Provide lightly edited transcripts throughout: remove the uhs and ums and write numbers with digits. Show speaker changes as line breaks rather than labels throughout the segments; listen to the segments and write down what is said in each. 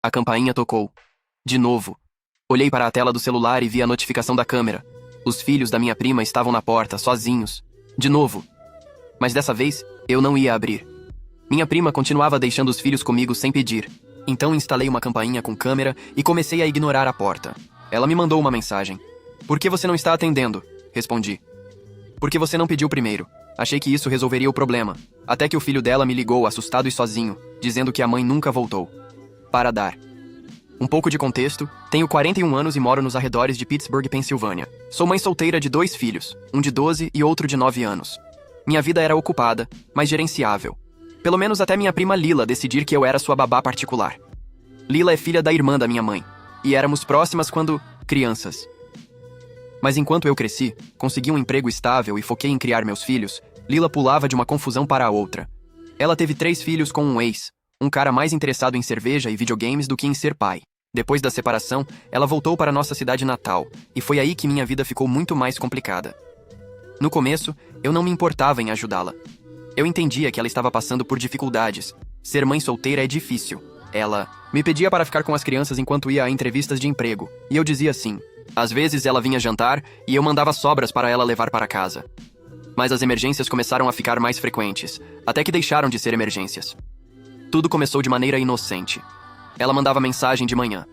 A campainha tocou. De novo. Olhei para a tela do celular e vi a notificação da câmera. Os filhos da minha prima estavam na porta, sozinhos. De novo. Mas dessa vez, eu não ia abrir. Minha prima continuava deixando os filhos comigo sem pedir. Então instalei uma campainha com câmera e comecei a ignorar a porta. Ela me mandou uma mensagem. "Por que você não está atendendo?" Respondi. "Porque você não pediu primeiro. Achei que isso resolveria o problema. Até que o filho dela me ligou, assustado e sozinho, dizendo que a mãe nunca voltou." Para dar um pouco de contexto, tenho 41 anos e moro nos arredores de Pittsburgh, Pensilvânia. Sou mãe solteira de 2 filhos, um de 12 e outro de 9 anos. Minha vida era ocupada, mas gerenciável. Pelo menos até minha prima Lila decidir que eu era sua babá particular. Lila é filha da irmã da minha mãe, e éramos próximas quando crianças. Mas enquanto eu cresci, consegui um emprego estável e foquei em criar meus filhos, Lila pulava de uma confusão para a outra. Ela teve 3 filhos com um ex, um cara mais interessado em cerveja e videogames do que em ser pai. Depois da separação, ela voltou para nossa cidade natal, e foi aí que minha vida ficou muito mais complicada. No começo, eu não me importava em ajudá-la. Eu entendia que ela estava passando por dificuldades. Ser mãe solteira é difícil. Ela me pedia para ficar com as crianças enquanto ia a entrevistas de emprego, e eu dizia sim. Às vezes ela vinha jantar e eu mandava sobras para ela levar para casa. Mas as emergências começaram a ficar mais frequentes, até que deixaram de ser emergências. Tudo começou de maneira inocente. Ela mandava mensagem de manhã.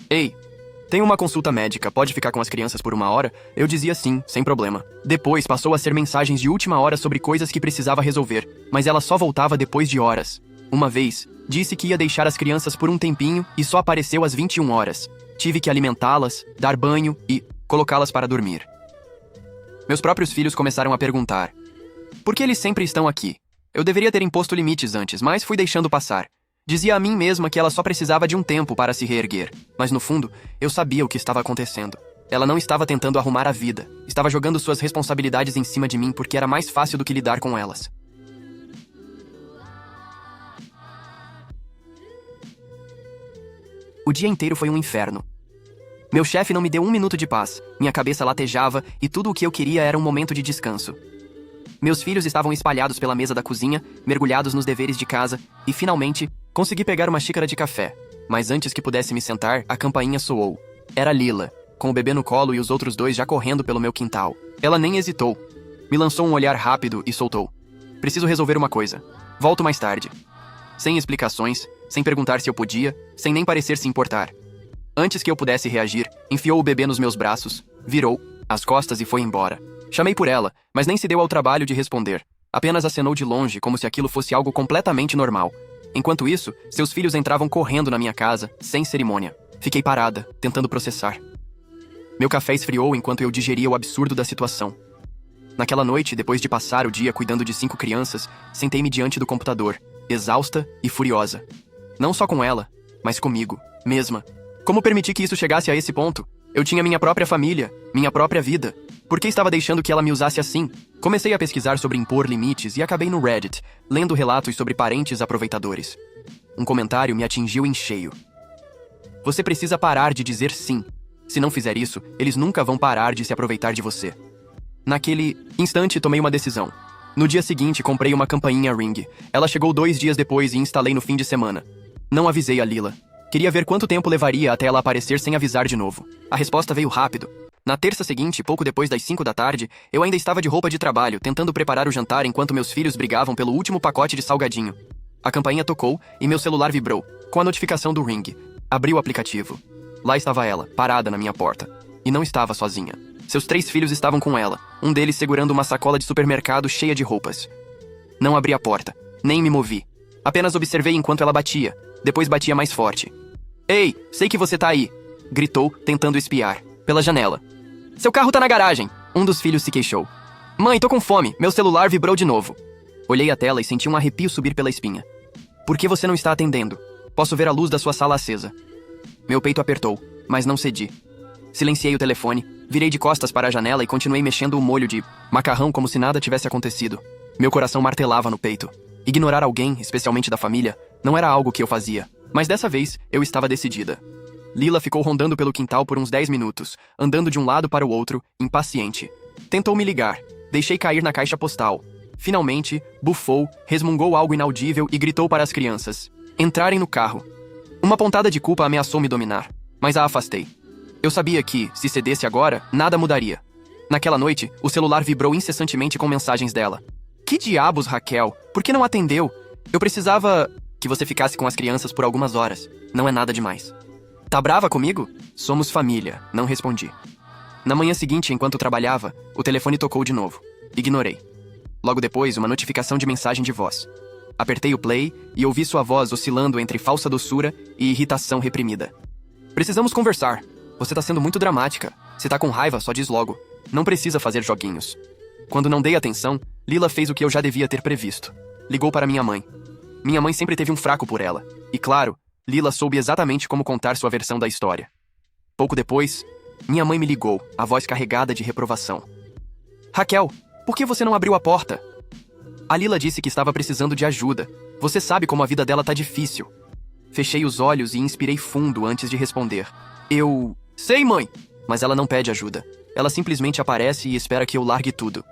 "Ei, tenho uma consulta médica, pode ficar com as crianças por 1 hora?" Eu dizia sim, sem problema. Depois passou a ser mensagens de última hora sobre coisas que precisava resolver, mas ela só voltava depois de horas. Uma vez, disse que ia deixar as crianças por um tempinho e só apareceu às 21 horas. Tive que alimentá-las, dar banho e colocá-las para dormir. Meus próprios filhos começaram a perguntar: "Por que eles sempre estão aqui?" Eu deveria ter imposto limites antes, mas fui deixando passar. Dizia a mim mesma que ela só precisava de um tempo para se reerguer, mas no fundo, eu sabia o que estava acontecendo. Ela não estava tentando arrumar a vida, estava jogando suas responsabilidades em cima de mim porque era mais fácil do que lidar com elas. O dia inteiro foi um inferno. Meu chefe não me deu 1 minuto de paz, minha cabeça latejava e tudo o que eu queria era um momento de descanso. Meus filhos estavam espalhados pela mesa da cozinha, mergulhados nos deveres de casa, e finalmente, consegui pegar uma xícara de café. Mas antes que pudesse me sentar, a campainha soou. Era Lila, com o bebê no colo e os outros 2 já correndo pelo meu quintal. Ela nem hesitou. Me lançou um olhar rápido e soltou: "Preciso resolver uma coisa. Volto mais tarde." Sem explicações, sem perguntar se eu podia, sem nem parecer se importar. Antes que eu pudesse reagir, enfiou o bebê nos meus braços, virou as costas e foi embora. Chamei por ela, mas nem se deu ao trabalho de responder. Apenas acenou de longe, como se aquilo fosse algo completamente normal. Enquanto isso, seus filhos entravam correndo na minha casa, sem cerimônia. Fiquei parada, tentando processar. Meu café esfriou enquanto eu digeria o absurdo da situação. Naquela noite, depois de passar o dia cuidando de 5 crianças, sentei-me diante do computador, exausta e furiosa. Não só com ela, mas comigo, mesma. Como permitir que isso chegasse a esse ponto? Eu tinha minha própria família, minha própria vida. Por que estava deixando que ela me usasse assim? Comecei a pesquisar sobre impor limites e acabei no Reddit, lendo relatos sobre parentes aproveitadores. Um comentário me atingiu em cheio. "Você precisa parar de dizer sim. Se não fizer isso, eles nunca vão parar de se aproveitar de você." Naquele instante, tomei uma decisão. No dia seguinte, comprei uma campainha Ring. Ela chegou 2 dias depois e instalei no fim de semana. Não avisei a Lila. Queria ver quanto tempo levaria até ela aparecer sem avisar de novo. A resposta veio rápido. Na terça seguinte, pouco depois das 5 da tarde, eu ainda estava de roupa de trabalho, tentando preparar o jantar enquanto meus filhos brigavam pelo último pacote de salgadinho. A campainha tocou e meu celular vibrou, com a notificação do Ring. Abri o aplicativo. Lá estava ela, parada na minha porta. E não estava sozinha. Seus 3 filhos estavam com ela, um deles segurando uma sacola de supermercado cheia de roupas. Não abri a porta, nem me movi. Apenas observei enquanto ela batia, depois batia mais forte. "Ei, sei que você tá aí!" gritou, tentando espiar. Pela janela. "Seu carro tá na garagem!" Um dos filhos se queixou. "Mãe, tô com fome, meu celular vibrou de novo." Olhei a tela e senti um arrepio subir pela espinha. "Por que você não está atendendo? Posso ver a luz da sua sala acesa." Meu peito apertou, mas não cedi. Silenciei o telefone, virei de costas para a janela e continuei mexendo o molho de macarrão como se nada tivesse acontecido. Meu coração martelava no peito. Ignorar alguém, especialmente da família, não era algo que eu fazia. Mas dessa vez, eu estava decidida. Lila ficou rondando pelo quintal por uns 10 minutos, andando de um lado para o outro, impaciente. Tentou me ligar. Deixei cair na caixa postal. Finalmente, bufou, resmungou algo inaudível e gritou para as crianças entrarem no carro. Uma pontada de culpa ameaçou me dominar, mas a afastei. Eu sabia que, se cedesse agora, nada mudaria. Naquela noite, o celular vibrou incessantemente com mensagens dela. Que diabos, Raquel? Por que não atendeu? Eu precisava que você ficasse com as crianças por algumas horas. Não é nada demais. Tá brava comigo? Somos família, não respondi. Na manhã seguinte, enquanto trabalhava, o telefone tocou de novo. Ignorei. Logo depois, uma notificação de mensagem de voz. Apertei o play e ouvi sua voz oscilando entre falsa doçura e irritação reprimida. Precisamos conversar. Você tá sendo muito dramática. Se tá com raiva, só diz logo. Não precisa fazer joguinhos. Quando não dei atenção, Lila fez o que eu já devia ter previsto. Ligou para minha mãe. Minha mãe sempre teve um fraco por ela. E claro, Lila soube exatamente como contar sua versão da história. Pouco depois, minha mãe me ligou, a voz carregada de reprovação. Raquel, por que você não abriu a porta? A Lila disse que estava precisando de ajuda. Você sabe como a vida dela tá difícil. Fechei os olhos e inspirei fundo antes de responder. Eu... Sei, mãe! Mas ela não pede ajuda. Ela simplesmente aparece e espera que eu largue tudo.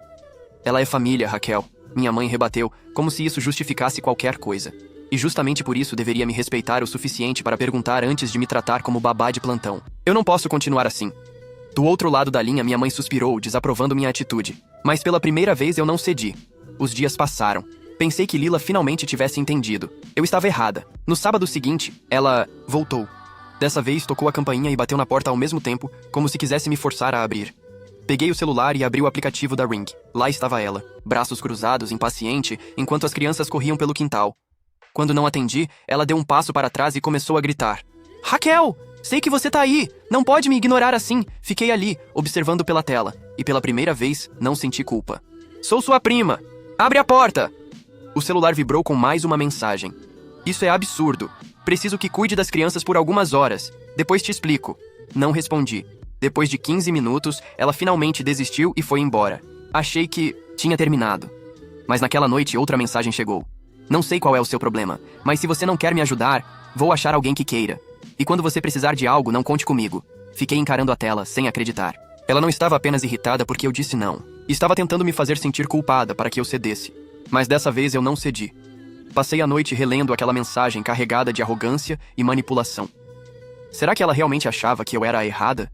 Ela é família, Raquel. Minha mãe rebateu, como se isso justificasse qualquer coisa. E justamente por isso deveria me respeitar o suficiente para perguntar antes de me tratar como babá de plantão. Eu não posso continuar assim. Do outro lado da linha, minha mãe suspirou, desaprovando minha atitude. Mas pela primeira vez eu não cedi. Os dias passaram. Pensei que Lila finalmente tivesse entendido. Eu estava errada. No sábado seguinte, ela voltou. Dessa vez, tocou a campainha e bateu na porta ao mesmo tempo, como se quisesse me forçar a abrir. Peguei o celular e abri o aplicativo da Ring. Lá estava ela, braços cruzados, impaciente, enquanto as crianças corriam pelo quintal. Quando não atendi, ela deu um passo para trás e começou a gritar. Raquel! Sei que você tá aí! Não pode me ignorar assim! Fiquei ali, observando pela tela, e pela primeira vez, não senti culpa. Sou sua prima! Abre a porta! O celular vibrou com mais uma mensagem. Isso é absurdo. Preciso que cuide das crianças por algumas horas. Depois te explico. Não respondi. Depois de 15 minutos, ela finalmente desistiu e foi embora. Achei que tinha terminado. Mas naquela noite, outra mensagem chegou. Não sei qual é o seu problema, mas se você não quer me ajudar, vou achar alguém que queira. E quando você precisar de algo, não conte comigo. Fiquei encarando a tela, sem acreditar. Ela não estava apenas irritada porque eu disse não. Estava tentando me fazer sentir culpada para que eu cedesse. Mas dessa vez eu não cedi. Passei a noite relendo aquela mensagem carregada de arrogância e manipulação. Será que ela realmente achava que eu era a errada?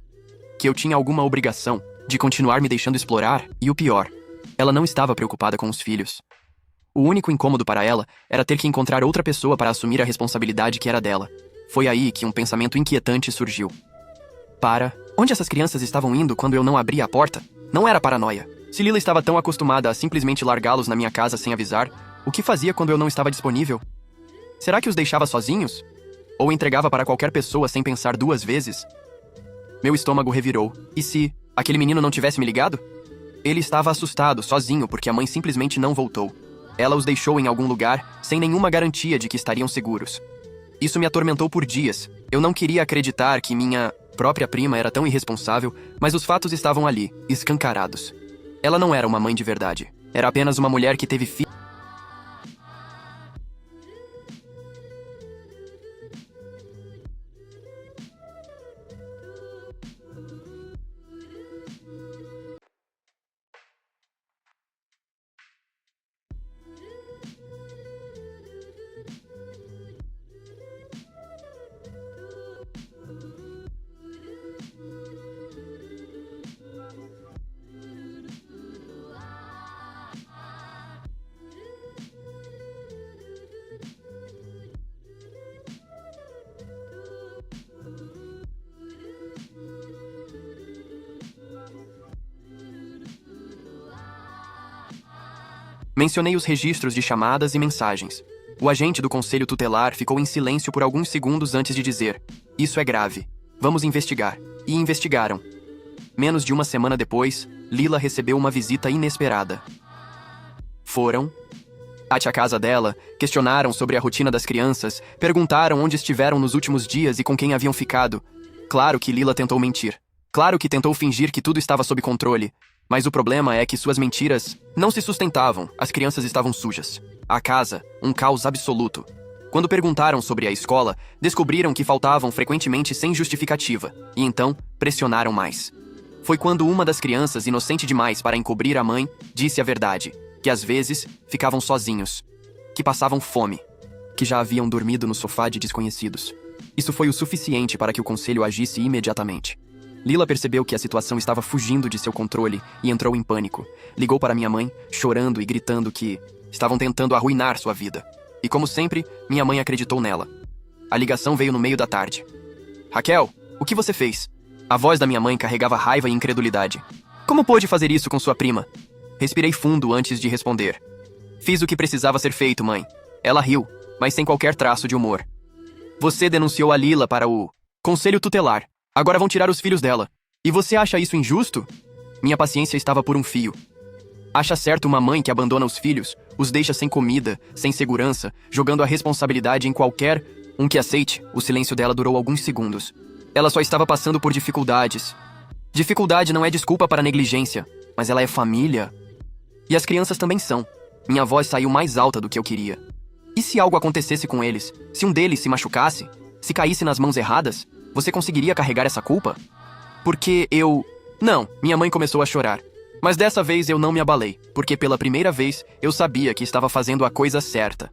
Que eu tinha alguma obrigação de continuar me deixando explorar? E o pior, ela não estava preocupada com os filhos. O único incômodo para ela era ter que encontrar outra pessoa para assumir a responsabilidade que era dela. Foi aí que um pensamento inquietante surgiu. Onde essas crianças estavam indo quando eu não abria a porta? Não era paranoia. Se Lila estava tão acostumada a simplesmente largá-los na minha casa sem avisar, o que fazia quando eu não estava disponível? Será que os deixava sozinhos? Ou entregava para qualquer pessoa sem pensar duas vezes? Meu estômago revirou. E se aquele menino não tivesse me ligado? Ele estava assustado, sozinho, porque a mãe simplesmente não voltou. Ela os deixou em algum lugar, sem nenhuma garantia de que estariam seguros. Isso me atormentou por dias. Eu não queria acreditar que minha própria prima era tão irresponsável, mas os fatos estavam ali, escancarados. Ela não era uma mãe de verdade. Era apenas uma mulher que teve filhos. Mencionei os registros de chamadas e mensagens. O agente do conselho tutelar ficou em silêncio por alguns segundos antes de dizer: "Isso é grave. Vamos investigar." E investigaram. Menos de uma semana depois, Lila recebeu uma visita inesperada. Foram até a casa dela, questionaram sobre a rotina das crianças, perguntaram onde estiveram nos últimos dias e com quem haviam ficado. Claro que Lila tentou mentir. Claro que tentou fingir que tudo estava sob controle. Mas o problema é que suas mentiras não se sustentavam. As crianças estavam sujas. A casa, um caos absoluto. Quando perguntaram sobre a escola, descobriram que faltavam frequentemente sem justificativa. E então, pressionaram mais. Foi quando uma das crianças, inocente demais para encobrir a mãe, disse a verdade. Que às vezes, ficavam sozinhos. Que passavam fome. Que já haviam dormido no sofá de desconhecidos. Isso foi o suficiente para que o conselho agisse imediatamente. Lila percebeu que a situação estava fugindo de seu controle e entrou em pânico. Ligou para minha mãe, chorando e gritando que estavam tentando arruinar sua vida. E como sempre, minha mãe acreditou nela. A ligação veio no meio da tarde. Raquel, o que você fez? A voz da minha mãe carregava raiva e incredulidade. Como pôde fazer isso com sua prima? Respirei fundo antes de responder. Fiz o que precisava ser feito, mãe. Ela riu, mas sem qualquer traço de humor. Você denunciou a Lila para o Conselho Tutelar. Agora vão tirar os filhos dela. E você acha isso injusto? Minha paciência estava por um fio. Acha certo uma mãe que abandona os filhos, os deixa sem comida, sem segurança, jogando a responsabilidade em qualquer um que aceite? O silêncio dela durou alguns segundos. Ela só estava passando por dificuldades. Dificuldade não é desculpa para negligência, mas ela é família. E as crianças também são. Minha voz saiu mais alta do que eu queria. E se algo acontecesse com eles? Se um deles se machucasse? Se caísse nas mãos erradas? Você conseguiria carregar essa culpa? Porque eu... Não, minha mãe começou a chorar. Mas dessa vez eu não me abalei, porque pela primeira vez eu sabia que estava fazendo a coisa certa.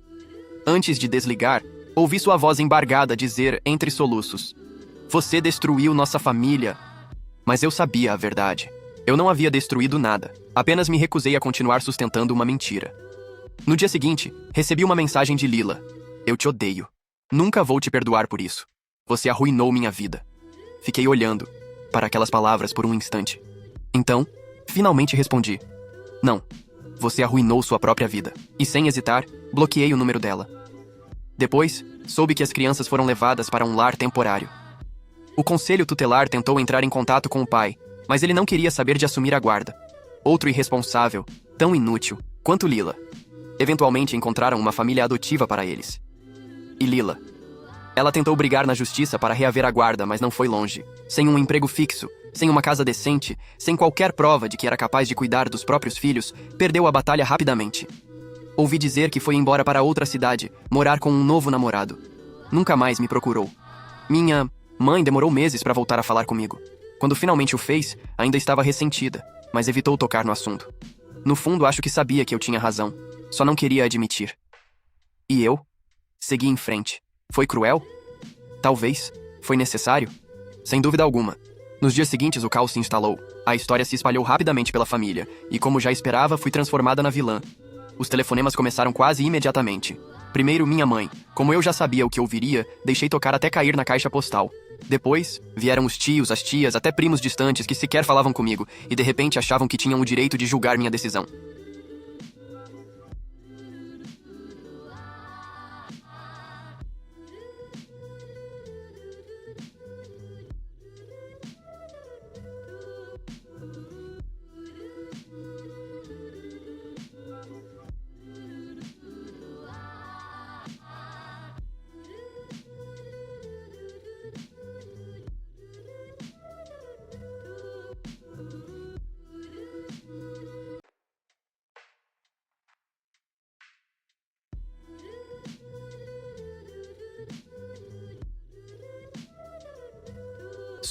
Antes de desligar, ouvi sua voz embargada dizer entre soluços: Você destruiu nossa família. Mas eu sabia a verdade. Eu não havia destruído nada. Apenas me recusei a continuar sustentando uma mentira. No dia seguinte, recebi uma mensagem de Lila. Eu te odeio. Nunca vou te perdoar por isso. Você arruinou minha vida. Fiquei olhando para aquelas palavras por um instante. Então, finalmente respondi. Não. Você arruinou sua própria vida. E sem hesitar, bloqueei o número dela. Depois, soube que as crianças foram levadas para um lar temporário. O conselho tutelar tentou entrar em contato com o pai, mas ele não queria saber de assumir a guarda. Outro irresponsável, tão inútil quanto Lila. Eventualmente encontraram uma família adotiva para eles. E Lila? Ela tentou brigar na justiça para reaver a guarda, mas não foi longe. Sem um emprego fixo, sem uma casa decente, sem qualquer prova de que era capaz de cuidar dos próprios filhos, perdeu a batalha rapidamente. Ouvi dizer que foi embora para outra cidade, morar com um novo namorado. Nunca mais me procurou. Minha mãe demorou meses para voltar a falar comigo. Quando finalmente o fez, ainda estava ressentida, mas evitou tocar no assunto. No fundo, acho que sabia que eu tinha razão. Só não queria admitir. E eu? Segui em frente. Foi cruel? Talvez. Foi necessário? Sem dúvida alguma. Nos dias seguintes, o caos se instalou. A história se espalhou rapidamente pela família, e como já esperava, fui transformada na vilã. Os telefonemas começaram quase imediatamente. Primeiro, minha mãe. Como eu já sabia o que ouviria, deixei tocar até cair na caixa postal. Depois, vieram os tios, as tias, até primos distantes que sequer falavam comigo, e de repente achavam que tinham o direito de julgar minha decisão.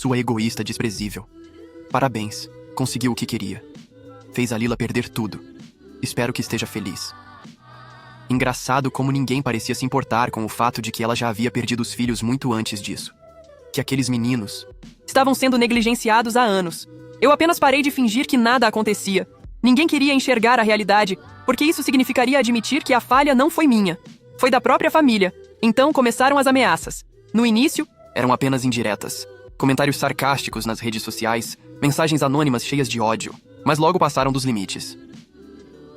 Sua egoísta desprezível. Parabéns, conseguiu o que queria. Fez a Lila perder tudo. Espero que esteja feliz. Engraçado como ninguém parecia se importar com o fato de que ela já havia perdido os filhos muito antes disso. Que aqueles meninos estavam sendo negligenciados há anos. Eu apenas parei de fingir que nada acontecia. Ninguém queria enxergar a realidade, porque isso significaria admitir que a falha não foi minha. Foi da própria família. Então começaram as ameaças. No início, eram apenas indiretas. Comentários sarcásticos nas redes sociais, mensagens anônimas cheias de ódio, mas logo passaram dos limites.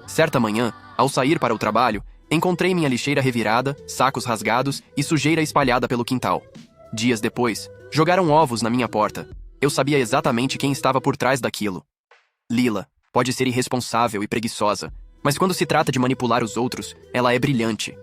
Certa manhã, ao sair para o trabalho, encontrei minha lixeira revirada, sacos rasgados e sujeira espalhada pelo quintal. Dias depois, jogaram ovos na minha porta. Eu sabia exatamente quem estava por trás daquilo. Lila pode ser irresponsável e preguiçosa, mas quando se trata de manipular os outros, ela é brilhante.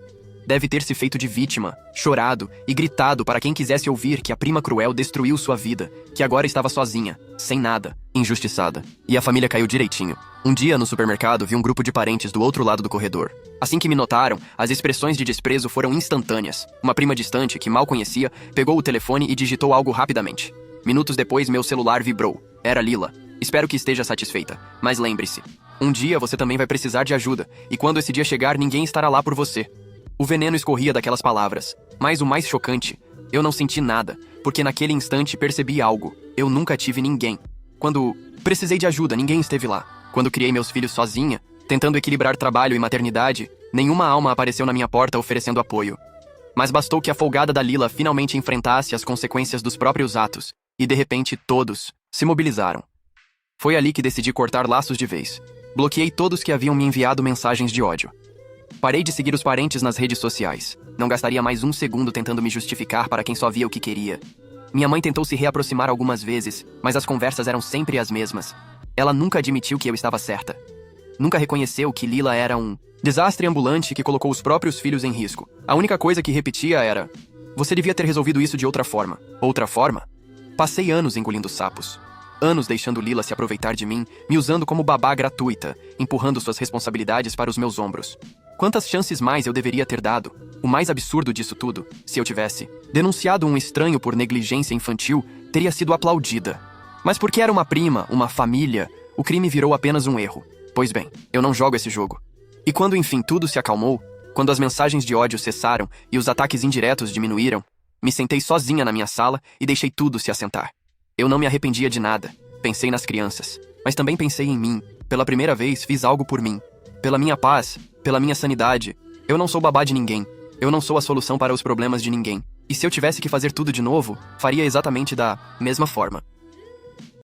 Deve ter se feito de vítima, chorado e gritado para quem quisesse ouvir que a prima cruel destruiu sua vida, que agora estava sozinha, sem nada, injustiçada. E a família caiu direitinho. Um dia, no supermercado, vi um grupo de parentes do outro lado do corredor. Assim que me notaram, as expressões de desprezo foram instantâneas. Uma prima distante, que mal conhecia, pegou o telefone e digitou algo rapidamente. Minutos depois, meu celular vibrou. Era Lila. Espero que esteja satisfeita, mas lembre-se, um dia você também vai precisar de ajuda, e quando esse dia chegar, ninguém estará lá por você. O veneno escorria daquelas palavras, mas o mais chocante, Eu não senti nada, porque naquele instante percebi algo. Eu nunca tive ninguém. Quando precisei de ajuda, ninguém esteve lá. Quando criei meus filhos sozinha, tentando equilibrar trabalho e maternidade, nenhuma alma apareceu na minha porta oferecendo apoio. Mas bastou que a folgada Dalila finalmente enfrentasse as consequências dos próprios atos, e de repente todos se mobilizaram. Foi ali que decidi cortar laços de vez. Bloqueei todos que haviam me enviado mensagens de ódio. Parei de seguir os parentes nas redes sociais. Não gastaria mais um segundo tentando me justificar para quem só via o que queria. Minha mãe tentou se reaproximar algumas vezes, mas as conversas eram sempre as mesmas. Ela nunca admitiu que eu estava certa. Nunca reconheceu que Lila era um desastre ambulante que colocou os próprios filhos em risco. A única coisa que repetia era: você devia ter resolvido isso de outra forma. Outra forma? Passei anos engolindo sapos. Anos deixando Lila se aproveitar de mim, me usando como babá gratuita, empurrando suas responsabilidades para os meus ombros. Quantas chances mais eu deveria ter dado? O mais absurdo disso tudo, se eu tivesse denunciado um estranho por negligência infantil, teria sido aplaudida. Mas porque era uma prima, uma família, o crime virou apenas um erro. Pois bem, eu não jogo esse jogo. E quando enfim tudo se acalmou, quando as mensagens de ódio cessaram e os ataques indiretos diminuíram, me sentei sozinha na minha sala e deixei tudo se assentar. Eu não me arrependia de nada. Pensei nas crianças, mas também pensei em mim. Pela primeira vez fiz algo por mim. Pela minha paz, pela minha sanidade. Eu não sou babá de ninguém. Eu não sou a solução para os problemas de ninguém. E se eu tivesse que fazer tudo de novo, faria exatamente da mesma forma.